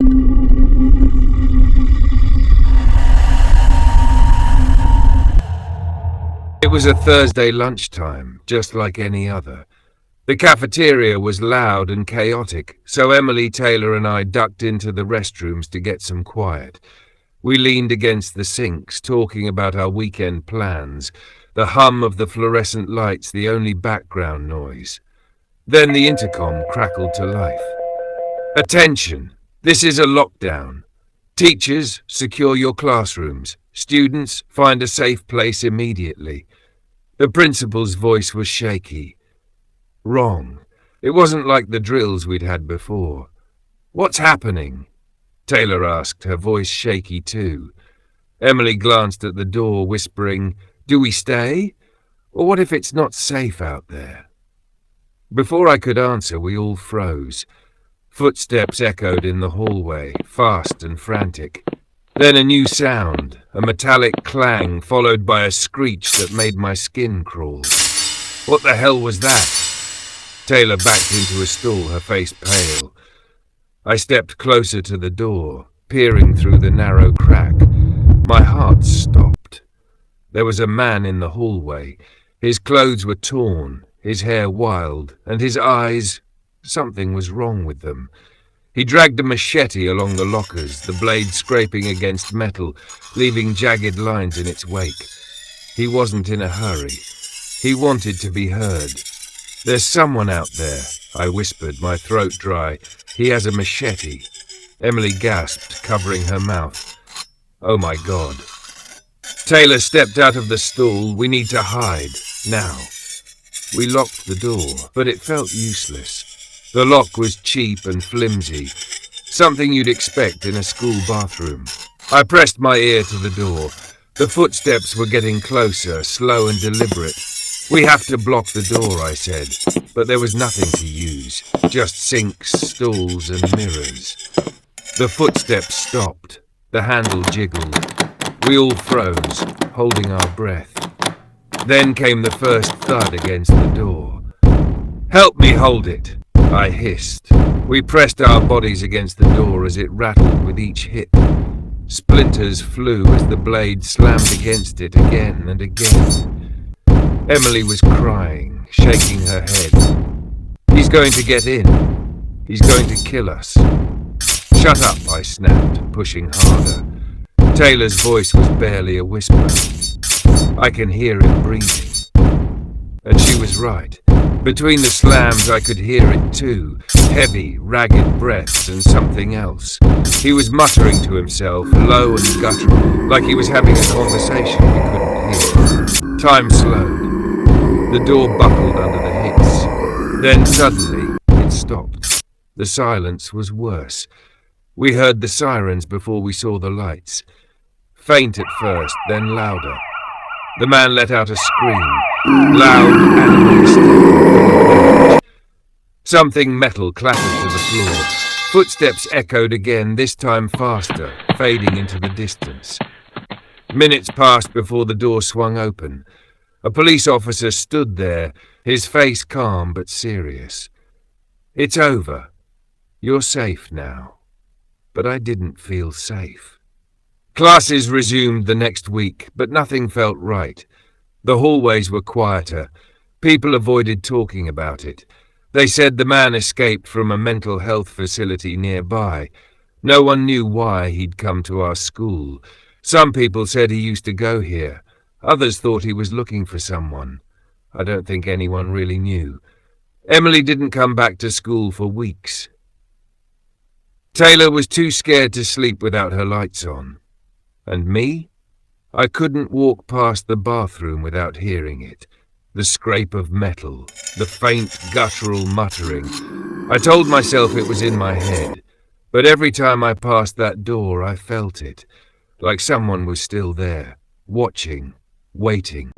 It was a Thursday lunchtime, just like any other. The cafeteria was loud and chaotic, so Emily, Taylor, and I ducked into the restrooms to get some quiet. We leaned against the sinks, talking about our weekend plans, the hum of the fluorescent lights the only background noise. Then the intercom crackled to life. Attention! This is a lockdown. Teachers, secure your classrooms. Students, find a safe place immediately. The principal's voice was shaky. Wrong. It wasn't like the drills we'd had before. What's happening? Taylor asked, her voice shaky too. Emily glanced at the door, whispering, "Do we stay? Or what if it's not safe out there?" Before I could answer, we all froze. Footsteps echoed in the hallway, fast and frantic. Then a new sound, a metallic clang followed by a screech that made my skin crawl. What the hell was that? Taylor backed into a stall, her face pale. I stepped closer to the door, peering through the narrow crack. My heart stopped. There was a man in the hallway. His clothes were torn, his hair wild, and his eyes... Something was wrong with them. He dragged a machete along the lockers, the blade scraping against metal, leaving jagged lines in its wake. He wasn't in a hurry. He wanted to be heard. "There's someone out there," I whispered, my throat dry. "He has a machete." Emily gasped, covering her mouth. Oh my God. Taylor stepped out of the stall. "We need to hide. Now." We locked the door, but it felt useless. The lock was cheap and flimsy, something you'd expect in a school bathroom. I pressed my ear to the door. The footsteps were getting closer, slow and deliberate. "We have to block the door," I said, but there was nothing to use, just sinks, stools and mirrors. The footsteps stopped. The handle jiggled. We all froze, holding our breath. Then came the first thud against the door. "Help me hold it," I hissed. We pressed our bodies against the door as it rattled with each hit. Splinters flew as the blade slammed against it again and again. Emily was crying, shaking her head. "He's going to get in. He's going to kill us." "Shut up," I snapped, pushing harder. Taylor's voice was barely a whisper. I can hear him breathing. And she was right. Between the slams I could hear it too, heavy, ragged breaths and something else. He was muttering to himself, low and guttural, like he was having a conversation we couldn't hear. Time slowed. The door buckled under the hits. Then suddenly, it stopped. The silence was worse. We heard the sirens before we saw the lights. Faint at first, then louder. The man let out a scream. Loud, animalistic. Something metal clattered to the floor. Footsteps echoed again, this time faster, fading into the distance. Minutes passed before the door swung open. A police officer stood there, his face calm but serious. "It's over. You're safe now." But I didn't feel safe. Classes resumed the next week, but nothing felt right. The hallways were quieter. People avoided talking about it. They said the man escaped from a mental health facility nearby. No one knew why he'd come to our school. Some people said he used to go here. Others thought he was looking for someone. I don't think anyone really knew. Emily didn't come back to school for weeks. Taylor was too scared to sleep without her lights on. And me? I couldn't walk past the bathroom without hearing it. The scrape of metal, the faint guttural muttering. I told myself it was in my head, but every time I passed that door I felt it, like someone was still there, watching, waiting.